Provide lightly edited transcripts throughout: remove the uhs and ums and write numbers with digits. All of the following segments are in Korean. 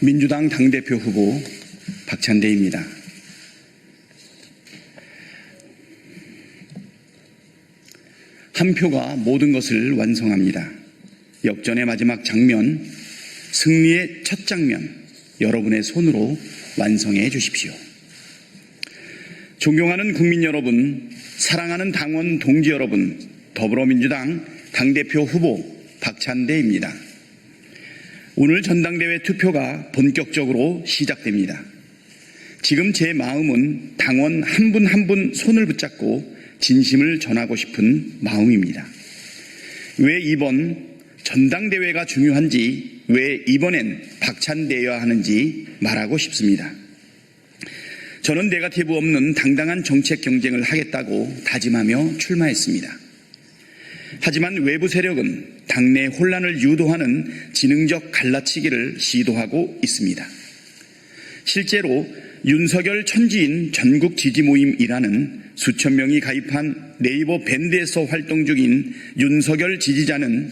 민주당 당대표 후보 박찬대입니다. 한 표가 모든 것을 완성합니다. 역전의 마지막 장면, 승리의 첫 장면, 여러분의 손으로 완성해 주십시오. 존경하는 국민 여러분, 사랑하는 당원 동지 여러분, 더불어민주당 당대표 후보 박찬대입니다. 오늘 전당대회 투표가 본격적으로 시작됩니다. 지금 제 마음은 당원 한 분 한 분 손을 붙잡고 진심을 전하고 싶은 마음입니다. 왜 이번 전당대회가 중요한지, 왜 이번엔 박찬대여야 하는지 말하고 싶습니다. 저는 네거티브 없는 당당한 정책 경쟁을 하겠다고 다짐하며 출마했습니다. 하지만 외부 세력은 당내 혼란을 유도하는 지능적 갈라치기를 시도하고 있습니다. 실제로 윤석열 천지인 전국 지지 모임이라는 수천 명이 가입한 네이버 밴드에서 활동 중인 윤석열 지지자는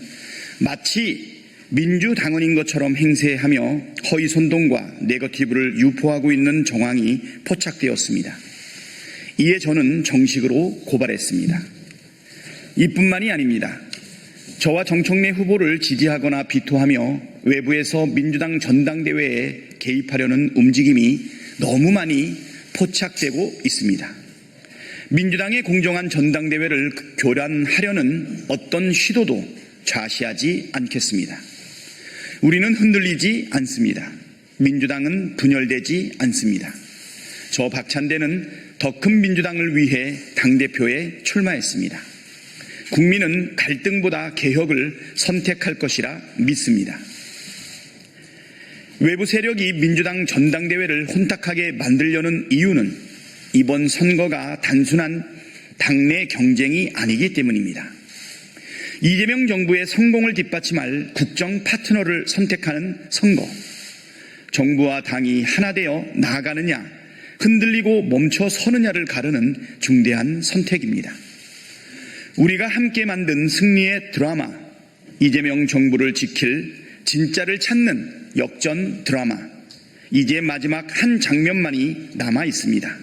마치 민주당원인 것처럼 행세하며 허위선동과 네거티브를 유포하고 있는 정황이 포착되었습니다. 이에 저는 정식으로 고발했습니다. 이뿐만이 아닙니다. 저와 정청래 후보를 지지하거나 비토하며 외부에서 민주당 전당대회에 개입하려는 움직임이 너무 많이 포착되고 있습니다. 민주당의 공정한 전당대회를 교란하려는 어떤 시도도 좌시하지 않겠습니다. 우리는 흔들리지 않습니다. 민주당은 분열되지 않습니다. 저 박찬대는 더 큰 민주당을 위해 당대표에 출마했습니다. 국민은 갈등보다 개혁을 선택할 것이라 믿습니다. 외부 세력이 민주당 전당대회를 혼탁하게 만들려는 이유는 이번 선거가 단순한 당내 경쟁이 아니기 때문입니다. 이재명 정부의 성공을 뒷받침할 국정 파트너를 선택하는 선거. 정부와 당이 하나 되어 나아가느냐, 흔들리고 멈춰 서느냐를 가르는 중대한 선택입니다. 우리가 함께 만든 승리의 드라마, 이재명 정부를 지킬 진짜를 찾는 역전 드라마, 이제 마지막 한 장면만이 남아 있습니다.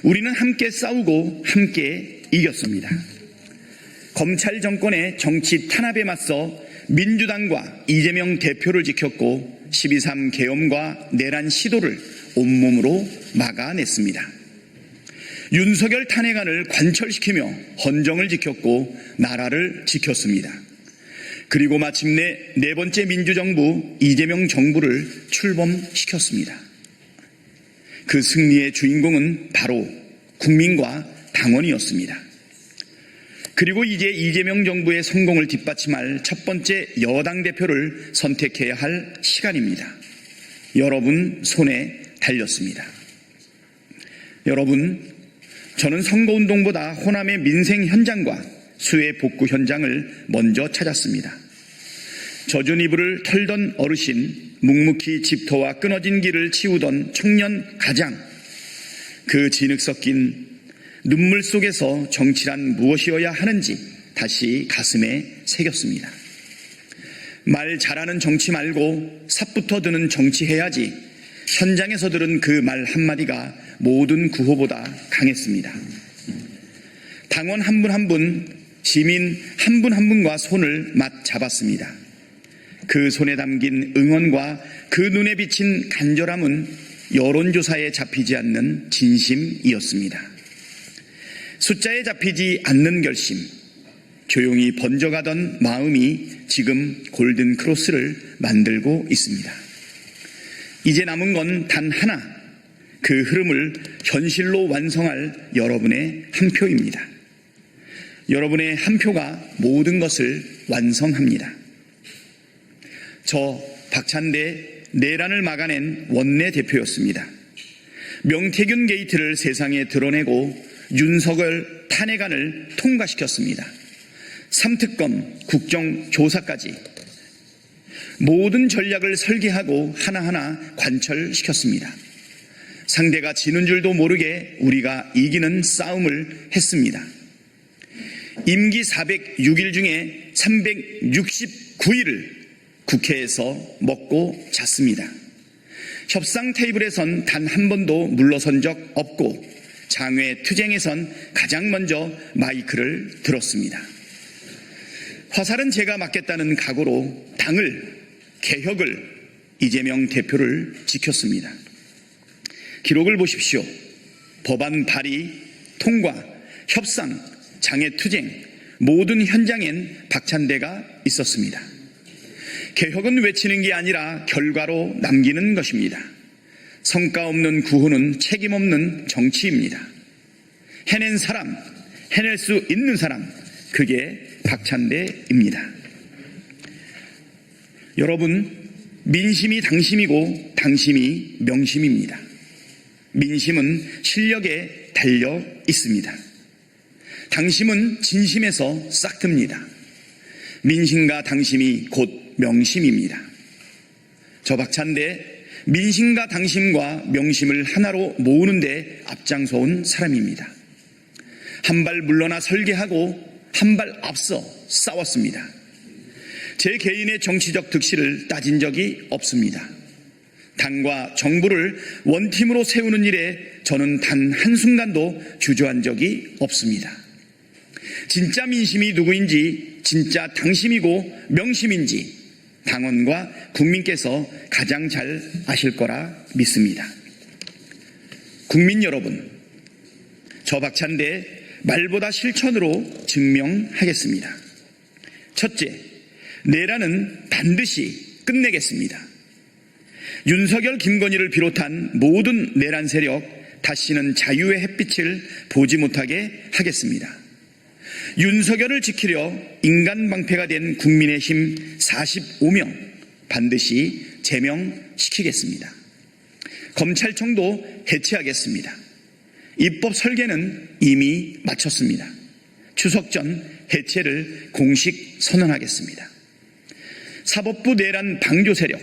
우리는 함께 싸우고 함께 이겼습니다. 검찰 정권의 정치 탄압에 맞서 민주당과 이재명 대표를 지켰고 12.3 계엄과 내란 시도를 온몸으로 막아냈습니다. 윤석열 탄핵안을 관철시키며 헌정을 지켰고 나라를 지켰습니다. 그리고 마침내 네 번째 민주정부 이재명 정부를 출범시켰습니다. 그 승리의 주인공은 바로 국민과 당원이었습니다. 그리고 이제 이재명 정부의 성공을 뒷받침할 첫 번째 여당 대표를 선택해야 할 시간입니다. 여러분 손에 달렸습니다. 여러분, 저는 선거운동보다 호남의 민생 현장과 수해 복구 현장을 먼저 찾았습니다. 젖은 이불을 털던 어르신, 묵묵히 집터와 끊어진 길을 치우던 청년 가장, 그 진흙 섞인 눈물 속에서 정치란 무엇이어야 하는지 다시 가슴에 새겼습니다. 말 잘하는 정치 말고 삽부터 드는 정치 해야지. 현장에서 들은 그 말 한마디가 모든 구호보다 강했습니다. 당원 한 분 한 분, 시민 한 분 한 분과 손을 맞잡았습니다. 그 손에 담긴 응원과 그 눈에 비친 간절함은 여론조사에 잡히지 않는 진심이었습니다. 숫자에 잡히지 않는 결심, 조용히 번져가던 마음이 지금 골든 크로스를 만들고 있습니다. 이제 남은 건 단 하나, 그 흐름을 현실로 완성할 여러분의 한 표입니다. 여러분의 한 표가 모든 것을 완성합니다. 저 박찬대 내란을 막아낸 원내대표였습니다. 명태균 게이트를 세상에 드러내고 윤석열 탄핵안을 통과시켰습니다. 3특검 국정조사까지 모든 전략을 설계하고 하나하나 관철시켰습니다. 상대가 지는 줄도 모르게 우리가 이기는 싸움을 했습니다. 임기 406일 중에 369일을 국회에서 먹고 잤습니다. 협상 테이블에선 단 한 번도 물러선 적 없고 장외 투쟁에선 가장 먼저 마이크를 들었습니다. 화살은 제가 맞겠다는 각오로 당을, 개혁을, 이재명 대표를 지켰습니다. 기록을 보십시오. 법안 발의, 통과, 협상, 장애 투쟁, 모든 현장엔 박찬대가 있었습니다. 개혁은 외치는 게 아니라 결과로 남기는 것입니다. 성과 없는 구호는 책임 없는 정치입니다. 해낸 사람, 해낼 수 있는 사람, 그게 박찬대입니다. 여러분, 민심이 당심이고 당심이 명심입니다. 민심은 실력에 달려 있습니다. 당심은 진심에서 싹틉니다. 민심과 당심이 곧 명심입니다. 저 박찬대, 민심과 당심과 명심을 하나로 모으는 데 앞장서온 사람입니다. 한 발 물러나 설계하고 한 발 앞서 싸웠습니다. 제 개인의 정치적 득실을 따진 적이 없습니다. 당과 정부를 원팀으로 세우는 일에 저는 단 한순간도 주저한 적이 없습니다. 진짜 민심이 누구인지, 진짜 당심이고 명심인지 당원과 국민께서 가장 잘 아실 거라 믿습니다. 국민 여러분, 저 박찬대 말보다 실천으로 증명하겠습니다. 첫째, 내란은 반드시 끝내겠습니다. 윤석열, 김건희를 비롯한 모든 내란 세력 다시는 자유의 햇빛을 보지 못하게 하겠습니다. 윤석열을 지키려 인간방패가 된 국민의힘 45명 반드시 제명시키겠습니다. 검찰청도 해체하겠습니다. 입법 설계는 이미 마쳤습니다. 추석 전 해체를 공식 선언하겠습니다. 사법부 내란 방조 세력,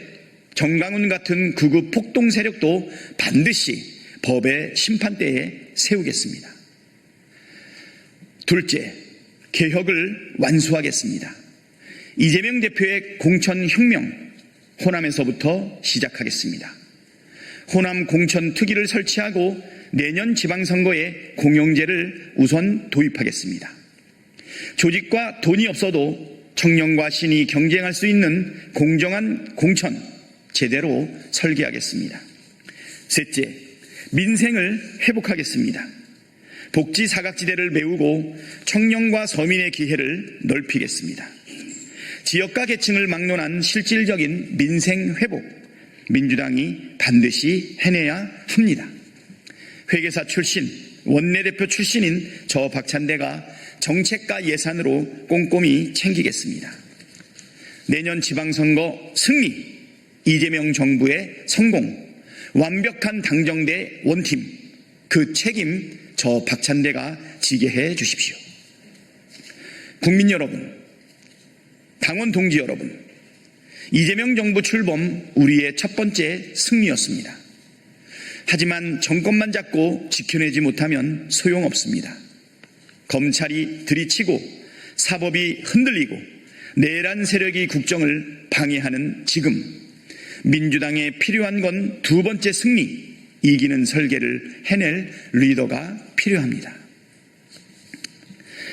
정강훈 같은 극우 폭동 세력도 반드시 법의 심판대에 세우겠습니다. 둘째, 개혁을 완수하겠습니다. 이재명 대표의 공천혁명, 호남에서부터 시작하겠습니다. 호남 공천 특위를 설치하고 내년 지방선거에 공영제를 우선 도입하겠습니다. 조직과 돈이 없어도 청년과 신이 경쟁할 수 있는 공정한 공천 제대로 설계하겠습니다. 셋째, 민생을 회복하겠습니다. 복지 사각지대를 메우고 청년과 서민의 기회를 넓히겠습니다. 지역과 계층을 막론한 실질적인 민생 회복, 민주당이 반드시 해내야 합니다. 회계사 출신, 원내대표 출신인 저 박찬대가 정책과 예산으로 꼼꼼히 챙기겠습니다. 내년 지방선거 승리, 이재명 정부의 성공, 완벽한 당정대 원팀, 그 책임 저 박찬대가 지게 해 주십시오. 국민 여러분, 당원 동지 여러분, 이재명 정부 출범 우리의 첫 번째 승리였습니다. 하지만 정권만 잡고 지켜내지 못하면 소용없습니다. 검찰이 들이치고 사법이 흔들리고 내란 세력이 국정을 방해하는 지금, 민주당에 필요한 건 두 번째 승리, 이기는 설계를 해낼 리더가 필요합니다.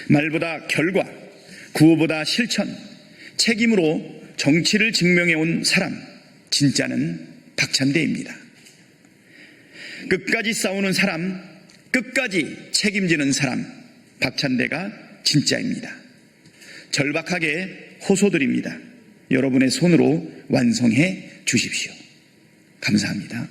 말보다 결과, 구호보다 실천, 책임으로 정치를 증명해온 사람, 진짜는 박찬대입니다. 끝까지 싸우는 사람, 끝까지 책임지는 사람, 박찬대가 진짜입니다. 절박하게 호소드립니다. 여러분의 손으로 완성해 주십시오. 감사합니다.